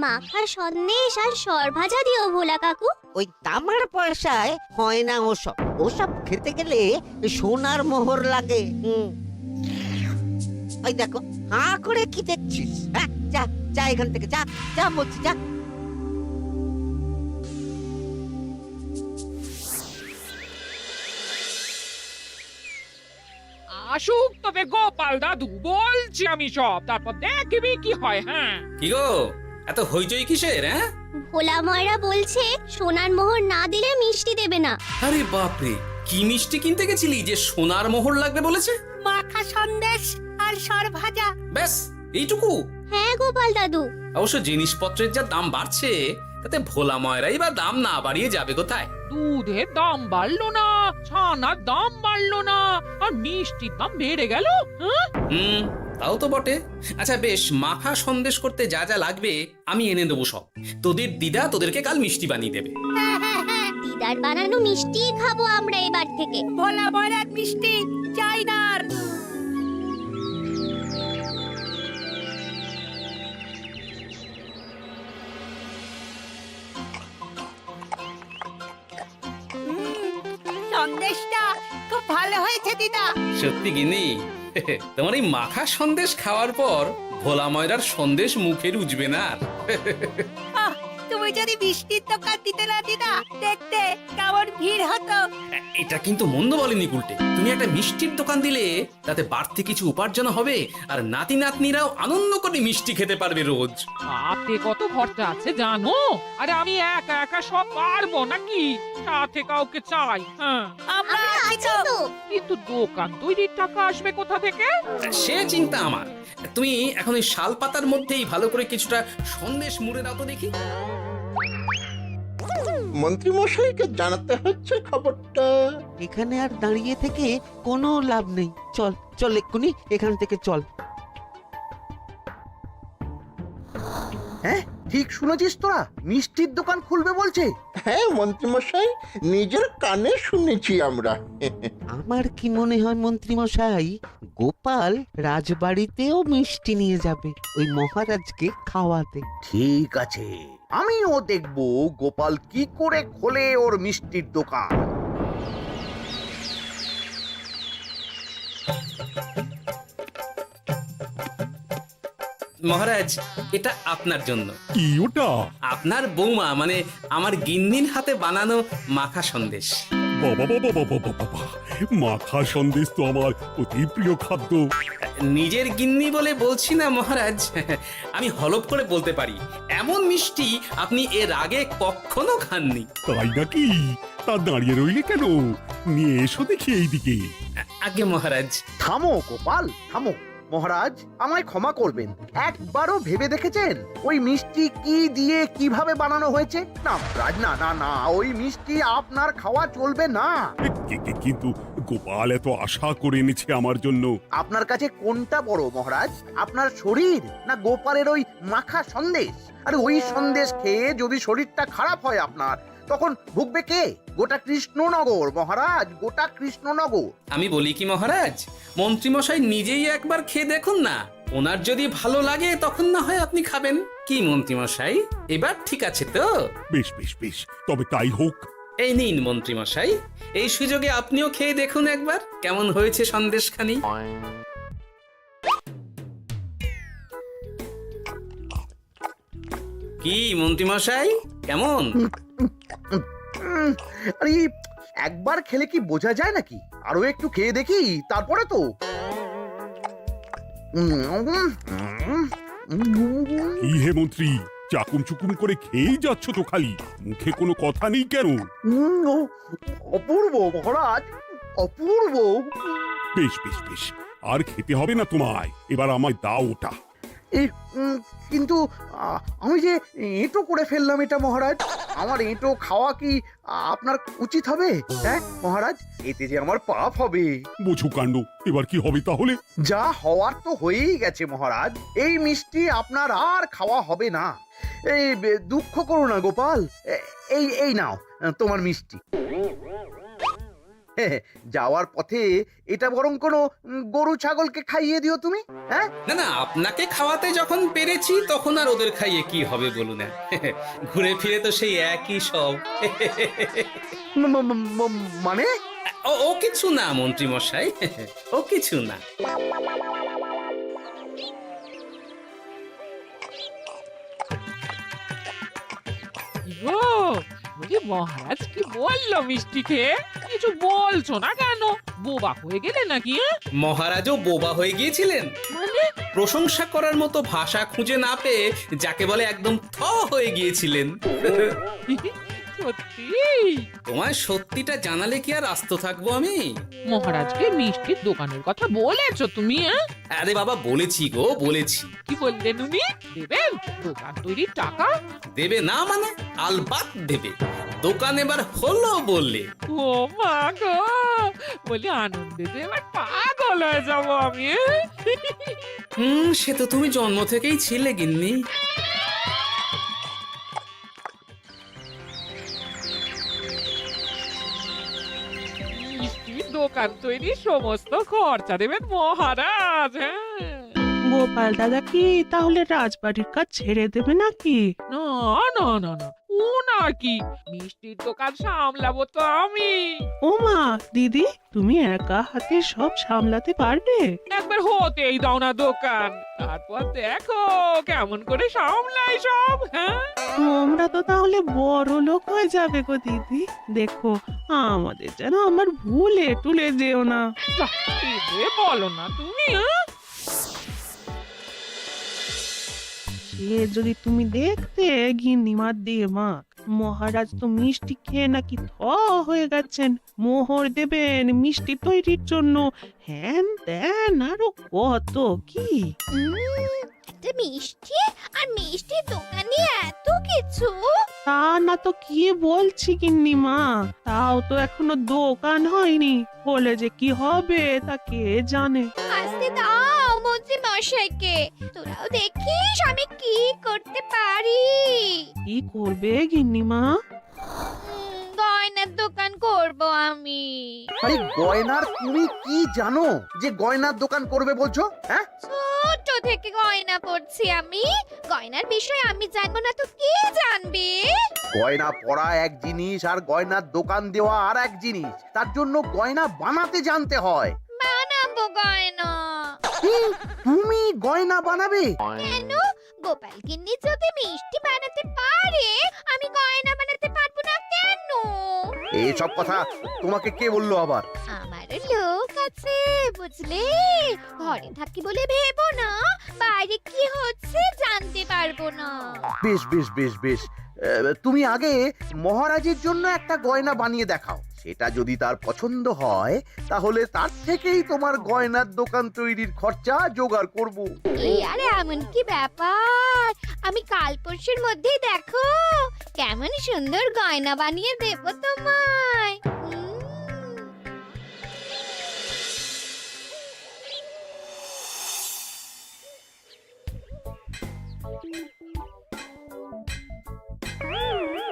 মাখা সন্দেশ আর সরভাজা দিও ভোলা কাকু। ওই তামার পয়সায় হয় না ওসব। ওসব খেতে গেলে সোনার মোহর লাগে। ওই দেখো, হাঁ করে কি দেখছিস? হ্যাঁ, যা যা এখান থেকে, যা যা বলছি, যা। আসুক তবে গোপাল দাদু, বলছি আমি সব, তারপর দেখবি কি হয়। হ্যাঁ, কি গো, এত হইচই কিসের? হ্যাঁ, ভোলা ময়রা বলছে সোনার মোহর না দিলে মিষ্টি দেবে না। আরে বাপরে, কি মিষ্টি কিনতে গেছিলি যে সোনার মোহর লাগবে বলেছে? মাখা সন্দেশ আর সরভাজা। ব্যাস এইটুকু? হ্যাঁ গোপাল দাদু। অবশ্য জিনিসপত্রের যা দাম বাড়ছে, তাতে ভোলা ময়রাই বা দাম না বাড়িয়ে যাবে কোথায়? দুধের দাম বাড়লো না, ছানার দাম বাড়লো না, আর মিষ্টির দাম বেড়ে গেল। হ্যাঁ, তাও তো বটে। আচ্ছা বেশ, মাখা সন্দেশ করতে যা যা লাগবে আমি এনে দেবো সব। তোদের দিদা তোদেরকে কাল মিষ্টি বানিয়ে দেবে। দিদার বানানো মিষ্টি খাবো আমরা এবার থেকে। ভোলা ময়রার মিষ্টি চাই না আর। সন্দেশটা খুব ভালো হয়েছে দিদা। সত্যি গিনি, তোমার এই মাখা সন্দেশ খাওয়ার পর ভোলা ময়রার সন্দেশ মুখে রুজবে না আর। আহ, তুমি যদি মিষ্টির দোকান দিতে না দিদা, দেখতে কেমন ভিড় হতো। এটা কিন্তু মন্দ বলেনি গুলটে। তুমি একটা মিষ্টির দোকান দিলে তাতে বাড়তি কিছু উপার্জন হবে, আর নাতি নাতনিরাও আনন্দ করে মিষ্টি খেতে পারবে রোজ। হাতে কত খরচা আছে জানো? আরে আমি একা একা সব পারবো নাকি? সাথে কাউকে চাই। হ্যাঁ, আমরা আমরা আছি আছি তো। তো। কিন্তু দোকান তৈরির টাকা আসবে কোথা থেকে? সে চিন্তা আমার। তুমি এখন এই শাল পাতার মধ্যেই ভালো করে কিছুটা সন্দেশ মুড়ে দাও তো দেখি। মন্ত্রী মশাইকে জানাতে হচ্ছে খবরটা। এখানে আর দাঁড়িয়ে থেকে কোনো লাভ নেই। চল চল, এক্ষুনি এখান থেকে চল। হ্যাঁ, ঠিক শুনেছিস তোরা, মিষ্টির দোকান খুলবে বলছে। হ্যাঁ মন্ত্রী মশাই, নিজের কানে শুনেছি আমরা। আমার কি মনে হয় মন্ত্রী মশাই, গোপাল রাজবাড়িতেও মিষ্টি নিয়ে যাবে ওই মহারাজকে খাওয়াতে। ঠিক আছে, আমিও দেখবো গোপাল কি করে খোলে ওর মিষ্টির দোকান। মহারাজ, এটা আপনার জন্য। কি ওটা? আপনার বৌমা মানে আমার গিন্নির হাতে বানানো মাখা সন্দেশ। বাবা বাবা বাবা বাবা, মাখা সন্দেশ তো আমার অতি প্রিয় খাদ্য। নিজের গিন্নি বলে বলছি না মহারাজ, আমি হলপ করে বলতে পারি এমন মিষ্টি আপনি এর আগে কখনো খাননি। তাই নাকি? তা দাঁড়িয়ে রইলে কেন? নিয়ে এসো দেখি এইদিকে। আগে মহারাজ। থামো গোপাল, থামো। মহারাজ, আমায় ক্ষমা করবেন, একবারও ভেবে দেখেছেন ওই মিষ্টি কি দিয়ে কিভাবে বানানো হয়েছে? না মহারাজ, না না না, ওই মিষ্টি আপনার খাওয়া চলবে না। কিন্তু গোপাল এত আশা করে এনেছে আমার জন্য। আপনার কাছে কোনটা বড় মহারাজ, আপনার শরীর না গোপালের ওই মাখা সন্দেশ? আর ওই সন্দেশ খেয়ে যদি শরীরটা খারাপ হয় আপনার, তখন ভুগবে কে? গোটা কৃষ্ণনগর মহারাজ, গোটা কৃষ্ণনগর। আমি বলি কি মহারাজ, মন্ত্রীমশাই নিজেই একবার খেয়ে দেখুন না। ওনার যদি ভালো লাগে তখন না হয় আপনি খাবেন। কি মন্ত্রীমশাই, এবার ঠিক আছে তো? বেশ বেশ বেশ, তবে তাই হোক। এই নিন মন্ত্রীমশাই, এই সুযোগে আপনিও খেয়ে দেখুন একবার কেমন হয়েছে সন্দেশখানি। কি মন্ত্রীমশাই, কেমন? আরে একবার খেলে কি বোঝা যায় নাকি? আরো একটু খেয়ে দেখি তারপরে তো। কি হে মন্ত্রী, চাকুম চুকুম করে খেয়েই যাচ্ছ তো খালি, মুখে কোনো কথা নেই কেন? অপূর্ব মহারাজ, অপূর্ব। বেশ বেশ বেশ, আর খেতে হবে না তোমায়, এবার আমায় দাও ওটা। কিন্তু আমি যে এঁটো করে ফেললাম এটা মহারাজ, আমার এঁটো খাওয়া কি আপনার উচিত হবে? হ্যাঁ মহারাজ, এতে যে আমার পাপ হবে। বোঝো কাণ্ড, এবার কি হবে তাহলে? যা হওয়ার তো হয়েই গেছে মহারাজ, এই মিষ্টি আপনার আর খাওয়া হবে না। এই দুঃখ করো না গোপাল, এই এই নাও তোমার মিষ্টি। যাওয়ার পথে এটা বরং কোনো গরু ছাগলকে খাইয়ে দিও তুমি। হ্যাঁ, না না, আপনাকে খাওয়াতে যখন পেরেছি তখন আর ওদের খাইয়ে কি হবে বলুন না। ঘুরে ফিরে তো সেই একই সব। মানে ও কিছু না মন্ত্রী মশাই, ও কিছু না। গো বলি মহারাজ কি বললো মিষ্টি খেয়ে? কিছু বলছো না কেন? বোবা হয়ে গেলে নাকি? মহারাজও বোবা হয়ে গিয়েছিলেন? মানে প্রশংসা করার মতো ভাষা খুঁজে না পেয়ে যাকে বলে একদম থ হয়ে গিয়েছিলেন। সত্যি? তোমায় সত্যিটা জানালে কি আর আস্ত থাকবো আমি? মহারাজকে মিষ্টির দোকানের কথা বলেছো তুমি? আরে বাবা, বলেছি গো, বলেছি। কি বললেন উনি? দেবেন দোকান তৈরির টাকা? দেবে না মানে? আলবাত দেবে। দোকান এবার হলো বললে। ও মা গো, বলি আনন্দে যে এবার পাগল হয়ে যাবো আমি। সে তো তুমি জন্ম থেকেই ছিলে গিন্নি। মিষ্টির দোকান তৈরির সমস্ত খরচা দেবেন মহারাজ। হ্যাঁ, গোপাল দাদা কি তাহলে রাজবাড়ির কাজ ছেড়ে দেবে নাকি? না না না না, ও নাকি, মিষ্টির দোকান সামলাবো তো আমি। ওমা দিদি, তুমি একা হাতে সব সামলাতে পারবে? একবার হতেই দাও না দোকান, তারপর দেখো কেমন করে সামলাই সব। হ্যাঁ, তোমরা তো তাহলে বড় লোক হয়ে যাবে গো দিদি। দেখো আমাদের যেন আমার ভুলে টুলে যেও না। যা, এ বলো না তুমি। হ্যাঁ? সে যদি তুমি দেখতে গিন্নিমার দিয়ে মা, মহারাজ তো মিষ্টি খেয়ে নাকি থ হয়ে গেছেন। মোহর দেবেন মিষ্টি তৈরির জন্য, হ্যান ত্যান আরো কত কি। একটা মিষ্টি আর মিষ্টির দোকানে এত কিছু। তা না তো কি বলছি গিন্নিমা, তাও তো এখনো দোকান হয়নি, বলে যে কি হবে তা কে জানে। আসতে দাও মন্ত্রী মশাইকে, তোরাও দেখিস আমি কি করতে পারি। কি করবে গিন্নিমা? গয়নার দোকান করব আমি। আরে গয়নার তুমি কি জানো যে গয়নার দোকান করবে বলছো? হ্যাঁ, ছোট থেকে গয়না পড়ছি আমি, গয়নার বিষয়ে আমি জানবো না তো কে জানবে? গয়না পরা এক জিনিস আর গয়নার দোকান দেওয়া আর এক জিনিস। তার জন্য গয়না বানাতে জানতে হয়। বানাবো গয়না। তুমি গয়না বানাবে? কেন? গোপাল গিন্নি যদি মিষ্টি বানাতে পারে, আমি গয়না বানাতে পারবো না কেন? এইসব কথা তোমাকে কে বললো আবার? আমার লোক আছে বুঝলে, ঘরে থাকি বলে ভেবো না, বাইরে কি হচ্ছে জানতে পারবো না। বেশ বেশ বেশ বেশ, তুমি আগে মহারাজের জন্য একটা গয়না বানিয়ে দেখাও। সেটা যদি তার পছন্দ হয় তাহলে তার থেকেই তোমার গয়নার দোকান তৈরির খরচা জোগাড় করব। এই আরে এমন কি ব্যাপার, আমি কাল পরশুর মধ্যেই দেখো কেমন সুন্দর গয়না বানিয়ে দেব তোমায়।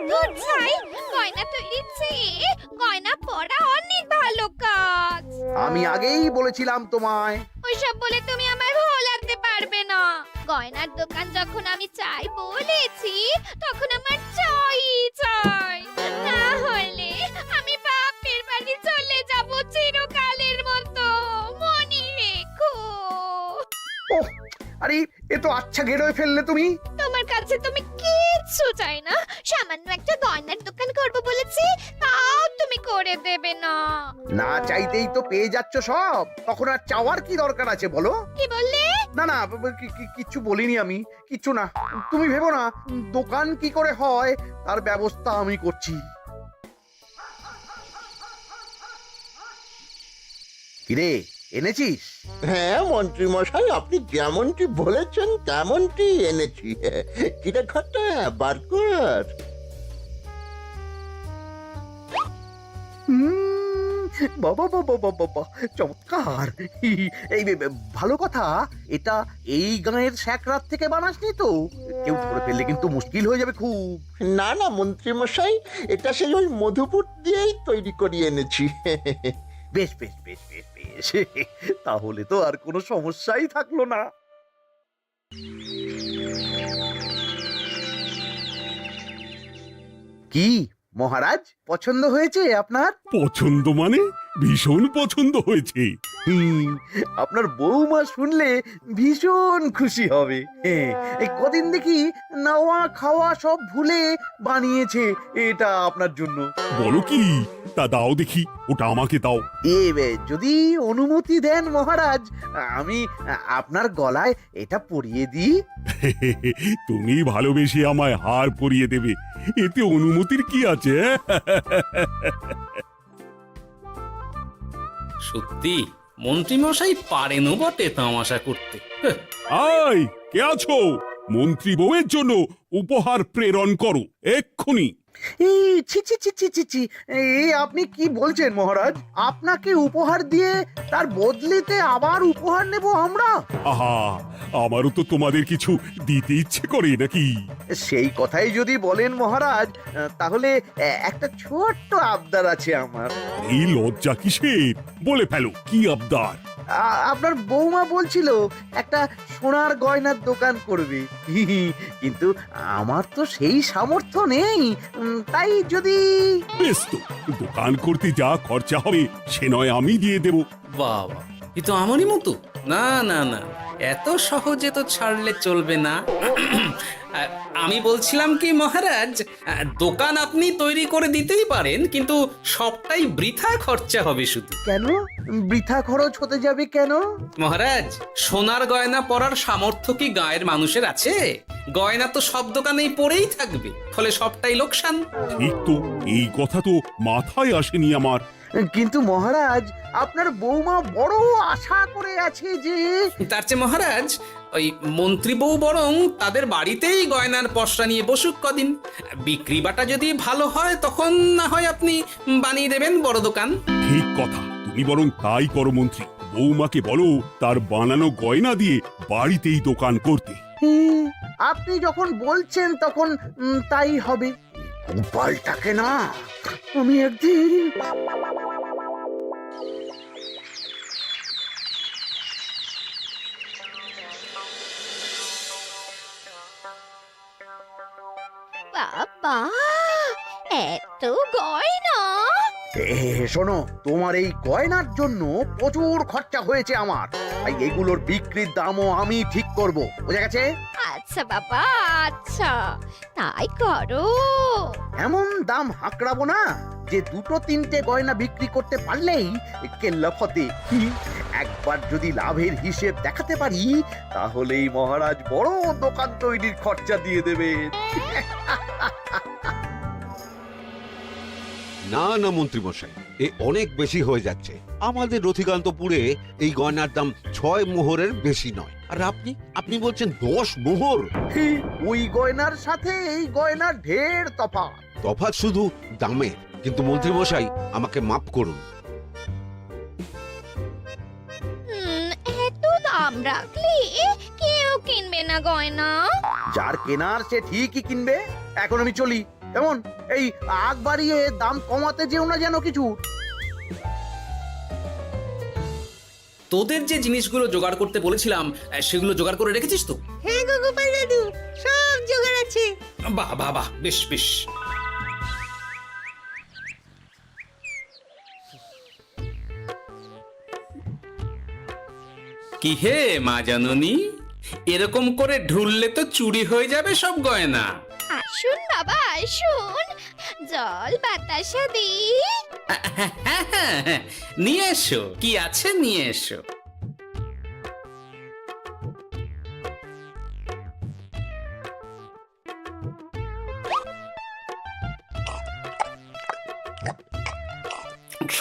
দুধ ছাই, গয়না তৈরির চেয়ে গয়না পরা অনেক ভালো কাজ। আমি আগেই বলেছিলাম তোমায়। ওইসব বলে তুমি আমার ভোলাতে পারবে না। গয়নার দোকান যখন আমি চাই বলেছি, তখন আমার চাই চাই, না হলে আমি বাপের বাড়ি চলে যাব চিরকালের মতো, মনে রেখো। ওহ, আরে এ তো আচ্ছা গেড়ে ফেললে তুমি। তোমার কাছে তুমি কিচ্ছু চাই না, সামান্য একটা গয়নার দোকান করব বলেছি, তাও তুমি করে দেবে না। না চাইতেই তো পেয়ে যাচ্ছ সব, তখন আর চাওয়ার কি দরকার আছে বলো? কি বললে? না না, কিচ্ছু বলিনি আমি, কিচ্ছু না। তুমি ভেবো না, দোকান কি করে হয় তার ব্যবস্থা আমি করছি। কিরে, এনেছিস? হ্যাঁ মন্ত্রী মশাই, আপনি যেমনটি বলেছেন তেমনটি এনেছি। কিরে ঘটা, বার কর। বাবা বাবা বাবা বাবা, চমৎকার। এই ভালো কথা, এটা এই গাঁয়ের স্যাকরাত থেকে বানাসনি তো? কেউ ধরে ফেললে কিন্তু মুশকিল হয়ে যাবে খুব। না না মন্ত্রী মশাই, এটা সেই ওই মধুপুর দিয়েই তৈরি করিয়ে এনেছি। বেশ বেশ বেশ বেশ বেশ, তাহলে তো আর কোনো সমস্যাই থাকলো না। কি মহারাজ, পছন্দ হয়েছে আপনার? পছন্দ মানে ভীষণ পছন্দ হয়েছে। আপনার বৌমা শুনলে ভীষণ খুশি হবে। এই কদিন দেখি নাওয়া খাওয়া সব ভুলে বানিয়েছে এটা আপনার জন্য। বলো কি, তা দাও দেখি, ওটা আমাকে দাও। যদি অনুমতি দেন মহারাজ, আমি আপনার গলায় এটা পরিয়ে দিই। তুমি ভালোবেসে আমায় হার পরিয়ে দেবে, এতে অনুমতির কি আছে? সত্যি মন্ত্রীমশাই পারেনও বটে তামাশা করতে। হ্যাঁ, আয়, কে আছো? মন্ত্রী বউয়ের জন্য উপহার প্রেরণ করো এক্ষুনি। এই ছি ছি ছি ছি ছি ছি, এই আপনি কি বলছেন মহারাজ? আপনাকে উপহার দিয়ে তার বদলেতে আবার উপহার নেব আমরা? আহা, আমারও তো তোমাদের কিছু দিতে ইচ্ছে করে নাকি? সেই কথাই যদি বলেন মহারাজ, তাহলে একটা ছোট্ট আবদার আছে আমার। এই লজ্জা কিসের? বলে ফেলো, কি আবদার? আপনার বৌমা বলছিল একটা সোনার গয়নার দোকান করবে, কিন্তু আমার তো সেই সামর্থ্য নেই। তাই যদি... বেশ তো, দোকান করতে যা খরচা হবে সে নয় আমি দিয়ে দেব। বাবা, এ তো আমারই মতো। না না না, এত সহজে তো ছাড়লে চলবে না। আমি বলছিলাম কি মহারাজ, দোকান আপনি তৈরি করে দিতেই পারেন, কিন্তু সবটাই বৃথা খরচা হবে শুধু। কেন বৃথা খরচ হতে যাবে কেন? মহারাজ, সোনার গয়না পরার সামর্থ্য কি গায়ের মানুষের আছে? গয়না তো সব দোকানেই পড়েই থাকবে, ফলে সবটাই লোকসান। ঠিক তো, এই কথা তো মাথায় আসেনি আমার। কিন্তু মহারাজ, আপনার বৌমা বড় আশা করে আছে যে... তার চেয়ে মহারাজ, ওই মন্ত্রী বউ বরং তাদের বাড়িতেই গয়নার পসরা নিয়ে বসুক কদিন। বিক্রি বাটা যদি ভালো হয় তখন না হয় আপনি বানিয়ে দেবেন বড় দোকান। ঠিক কথা, তুমি বরং তাই করো মন্ত্রী। বৌমাকে বলো তার বানানো গয়না দিয়ে বাড়িতেই দোকান করতে। আপনি যখন বলছেন তখন তাই হবে। গোপালটাকে না আমি একদিন... বাবা, এত গয়না! শোনো, তোমার এই গয়নার জন্য প্রচুর খরচা হয়েছে আমার, তাই এগুলোর বিক্রির দামও আমি ঠিক করব, বুঝা গেছে? আচ্ছা বাবা, আচ্ছা, তাই করো। এমন দাম হাঁকড়াবো না যে দুটো তিনটে গয়না বিক্রি করতে পারলেই কেল্লা ফতে। একবার যদি লাভের হিসেব দেখাতে পারি, তাহলেই মহারাজ বড় দোকান তৈরির খরচা দিয়ে দেবেন। না না মন্ত্রী মশাই, এ অনেক বেশি হয়ে যাচ্ছে। আমাদের রথিকান্তপুরে এই গয়নার দাম 6 মোহরের বেশি নয়, আর আপনি বলছেন 10 মোহর? ওই গয়নার সাথে এই গয়নার ঢের তফাৎ। তফাৎ শুধু দামের, কিন্তু মন্ত্রী মশাই আমাকে মাফ করুন। এত দাম রাখলে কেউ কিনবে না গয়না। যার কেনার সে ঠিকই কিনবে। এখন আমি চলি। কেমন, এই আগ বাড়িয়ে দাম কমাতে যেও না যেন কিছু। তোদের যে জিনিসগুলো জোগাড় করতে বলেছিলাম সেগুলো জোগাড় করে রেখেছিস তো? হ্যাঁ গো গোপাল দাদু, সব জোগাড় আছে। বাহ বাহ বাহ, বেশ বেশ। কি হে মা জাননী, এরকম করে ঢুললে তো চুরি হয়ে যাবে সব গয়না। আসুন বাবা, আসুন, জল বাতাসা দিই। নিয়ে এসো, কি আছে নিয়ে এসো।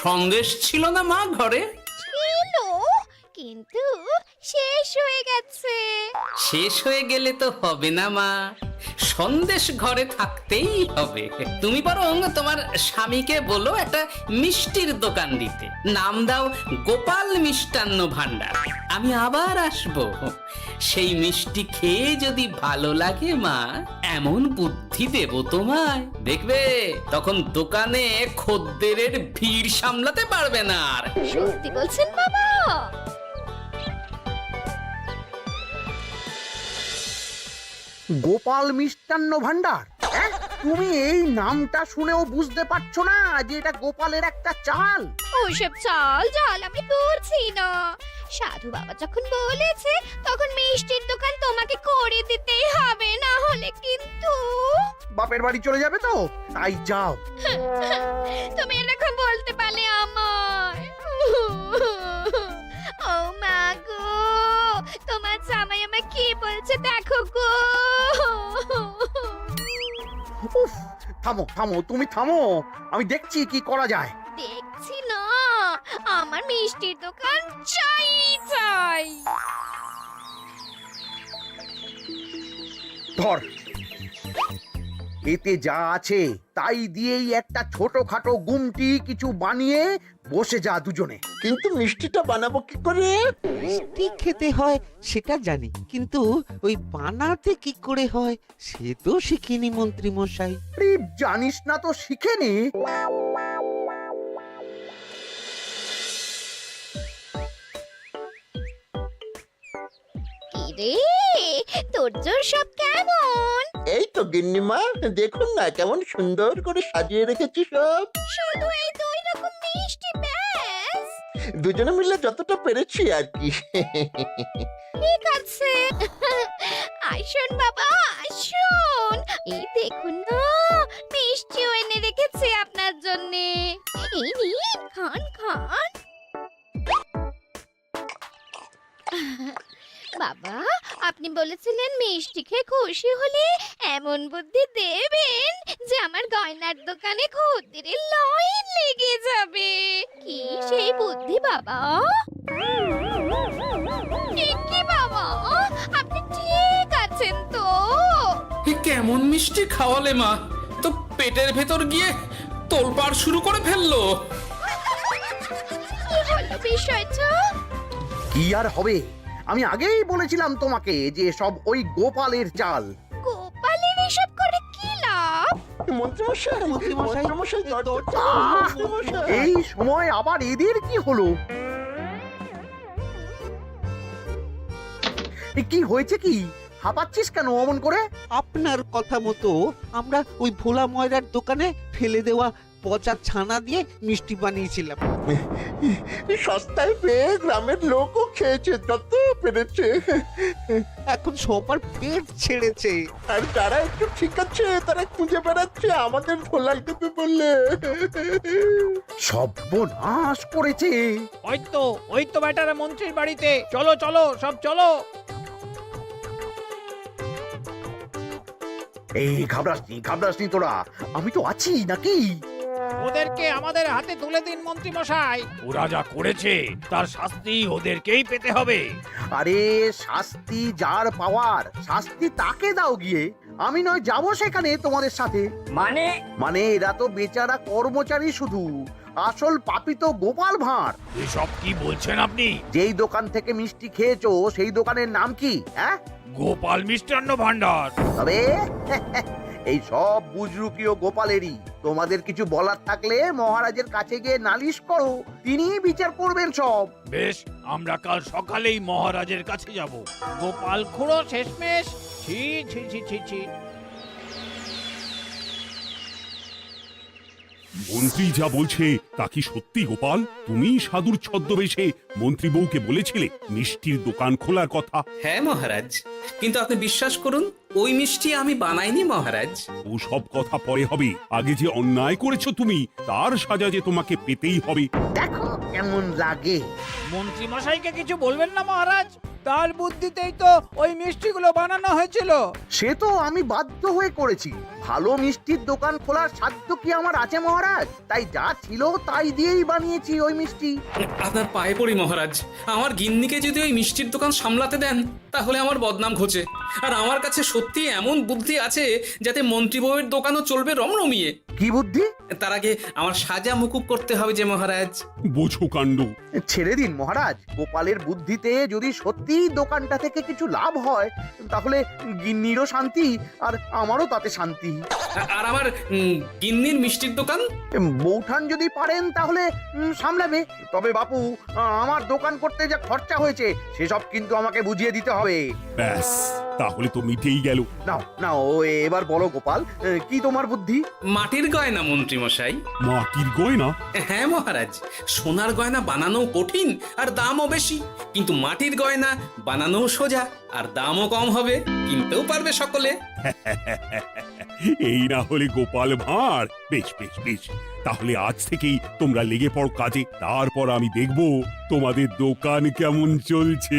সন্দেশ ছিল না মা ঘরে? ছিল, কিন্তু শেষ হয়ে গেছে। শেষ হয়ে গেলে তো হবে না মা, সন্দেশ ঘরে থাকতেই হবে। তুমি বরং তোমার স্বামীকে বলো একটা মিষ্টির দোকান দিতে, নাম দাও গোপাল মিষ্টান্ন ভান্ডার। আমি আবার আসবো, সেই মিষ্টি খেয়ে যদি ভালো লাগে মা, এমন বুদ্ধি দেব তোমায়, দেখবে তখন দোকানে খদ্দেরের ভিড় সামলাতে পারবে না আর। সত্যি বলছেন বাবা? গোপাল মিষ্টান্ন ভান্ডার, হ্যাঁ? তুমি এই নামটা শুনেও বুঝতে পারছো না যে এটা গোপালের একটা চাল? ওইসব চাল জাল আমি করছি না। সাধু বাবা যখন বলেছে তখন মিষ্টির দোকান তোমাকে করে দিতেই হবে, না হলে কিন্তু বাপের বাড়ি চলে যাবে তো, তাই যাও। তুমি এরকম বলতে পারলে আমার। ও মা গো, তোমার জামাই আমায় কি বলছে দেখো গো। উফ, থামো থামো, তুমি থামো, আমি দেখছি কি করা যায়। দেখছি না, আমার মিষ্টির দোকান চাই চাই। ধর, এতে যা আছে তাই দিয়েই একটা ছোটখাটো গুমটি কিছু বানিয়ে বসে যা দুজনে। কিন্তু মিষ্টিটা বানাবো কি করে? মিষ্টি খেতে হয় সেটা জানি, কিন্তু ওই বানাতে কি করে হয় সে তো শিখিনি মন্ত্রী মশাই। আরে, জানিস না তো শিখে নে। কি রে, তোর জোর সব কেমন? এই তো গিন্নিমা, দেখুন না কেমন সুন্দর করে সাজিয়ে রেখেছি সব। শুধু এই দুই রকম মিষ্টি ব্যাস? দুজনে মিলে যতটা পেরেছি আর কি। ঠিক আছে, আসুন বাবা আসুন, এই দেখুন না মিষ্টিও এনে রেখেছি আপনার জন্যে। এই নিন, খান খান। বাবা, আপনি বলেছিলেন মিষ্টি খেয়ে খুশি হলে এমন বুদ্ধি দেবেন যে আমার গয়নার দোকানে খদ্দেরের লাইন লেগে যাবে। কি সেই বুদ্ধি বাবা? কি বাবা, আপনি ঠিক আছেন তো? এ কেমন মিষ্টি খাওয়ালে মা, তো পেটের ভেতর গিয়ে তোলপাড় শুরু করে ফেললো। কি হলো বিষয়টা? কি আর হবে, আমি আগেই বলেছিলাম তোমাকে যে সব ওই গোপালের চাল। গোপালের এসব করে কি লাভ? মন্ত্রীমশাই, মন্ত্রীমশাই, মন্ত্রীমশাই, দরজা মন্ত্রীমশাই। এই সময় আবার এদের কি হলো? এ কি হয়েছে কি? হাঁপাচ্ছিস কেন অমন করে? আপনার কথা মতো আমরা ওই ভোলা ময়রার দোকানে ফেলে দেওয়া পচা ছানা দিয়ে মিষ্টি বানিয়েছিলাম। সস্তায় পেয়ে গ্রামের লোকও খেয়েছে যত পেরেছে। এখন সবার পেট ছেড়েছে। আর যারা একটু ঠিক আছে তারা খুঁজে বেড়াচ্ছে আমাদের ভোলাই দেবে বললে। সর্বনাশ করেছে। ওই তো বেটারা মন্ত্রীর বাড়িতে, চলো চলো সব চলো। এই ঘাবড়াসনি তোরা, আমি তো আছি নাকি? ওদেরকে আমাদের হাতে তুলে দিন মন্ত্রী মশাই। ওরা যা করেছে তার শাস্তি ওদেরকেই পেতে হবে। আরে শাস্তি যার পাওয়ার, শাস্তি তাকে দাও গিয়ে। আমি নয় যাবো সেখানে তোমাদের সাথে। মানে এরা তো বেচারা কর্মচারী শুধু, আসল পাপী তো গোপাল ভাঁড়। এসব কি বলছেন আপনি? যেই দোকান থেকে মিষ্টি খেয়েছো সেই দোকানের নাম কি? হ্যাঁ, গোপাল মিষ্টান্ন ভান্ডার। তবে এই সব বুজরুকিও গোপালেরই। তোমাদের কিছু বলার থাকলে মহারাজের কাছে গিয়ে নালিশ করো, তিনি বিচার করবেন সব। বেশ, আমরা কাল সকালেই মহারাজের কাছে যাব। গোপাল খুড়ো শেষমেশ। ছি ছি ছি ছি ছি। মন্ত্রী যা বলছে তা কি সত্যি গোপাল? তুমি সাধুর ছদ্মবেশে মন্ত্রী বউকে বলেছিলে মিষ্টির দোকান খোলার কথা? হ্যাঁ মহারাজ, কিন্তু আপনি বিশ্বাস করুন ওই মিষ্টি আমি বানাইনি মহারাজ। ও সব কথা পরে হবে, আগে যে অন্যায় করেছো তুমি তার সাজা যে তোমাকে পেতেই হবে। দেখো কেমন লাগে। মন্ত্রী মশাইকে কিছু বলবেন না মহারাজ, তার বুদ্ধিতেই তো ওই মিষ্টিগুলো বানানো হয়েছিল। সে তো আমি বাধ্য হয়ে করেছি। ভালো মিষ্টির দোকান খোলার সাধ্য কি আমার আছে মহারাজ? তাই যা ছিল তাই দিয়েই বানিয়েছি ওই মিষ্টি। আপনার পায়ে পড়ি মহারাজ, আমার গিন্নিকে যদি ওই মিষ্টির দোকান সামলাতে দেন তাহলে আমার বদনাম ঘোচে। আর আমার কাছে সত্যি এমন বুদ্ধি আছে যাতে মন্ত্রী বউয়ের দোকানও চলবে রমরমিয়ে। কি বুদ্ধি? তার আগে আমার সাজা মুকুব করতে হবে যে মহারাজ। বোঝো কাণ্ড। ছেড়ে দিন মহারাজ, গোপালের বুদ্ধিতে যদি সত্যি দোকানটা থেকে কিছু লাভ হয় তাহলে গিন্নিরও শান্তি আর আমারও তাতে শান্তি। আর আমার গিন্নির মিষ্টির দোকান? বৌঠান যদি পারেন তাহলে সামলাবে। তবে বাপু, আমার দোকান করতে যা খরচা হয়েছে সেসব কিন্তু আমাকে বুঝিয়ে দিতে হবে। ব্যাস, তাহলে তো মিটেই গেল। নাও নাও, এবার বলো গোপাল, কি তোমার বুদ্ধি? মাটির গয়না মন্ত্রী মশাই। মাটির গয়না? হ্যাঁ মহারাজ, সোনার গয়না বানানো কঠিন আর দামও বেশি, কিন্তু মাটির গয়না বানানো সোজা আর দামও কম হবে, কিনতেও পারবে সকলে। এই না হলে গোপাল ভাঁড়। বেশ বেশ বেশ, তাহলে আজ থেকেই তোমরা লেগে পড়ো কাজে, তারপর আমি দেখব তোমাদের দোকান কেমন চলছে।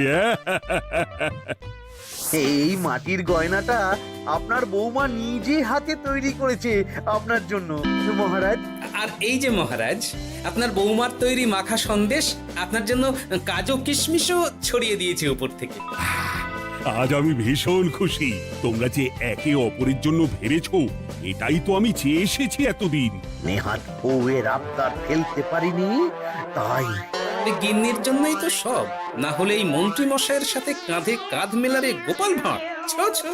এই মাটির গয়নাটা আপনার বৌমা নিজে হাতে তৈরি করেছে আপনার জন্য মহারাজ। আর এই যে মহারাজ, আপনার বৌমার তৈরি মাখা সন্দেশ আপনার জন্য কাজু কিশমিশও ছড়িয়ে দিয়েছে উপর থেকে। আজ আমি ভীষণ খুশি। তোমরা যে একে অপরের জন্য ভেবেছো, এটাই তো আমি চেয়ে এসেছি এতদিন। নেহাত বউয়ের আবদার ফেলতে পারিনি, তাই গিন্নির জন্যই তো সব, না হলে এই মন্ত্রী মশাইয়ের সাথে কাঁধে কাঁধ মেলারে গোপাল ভাঁড়। ছো ছো।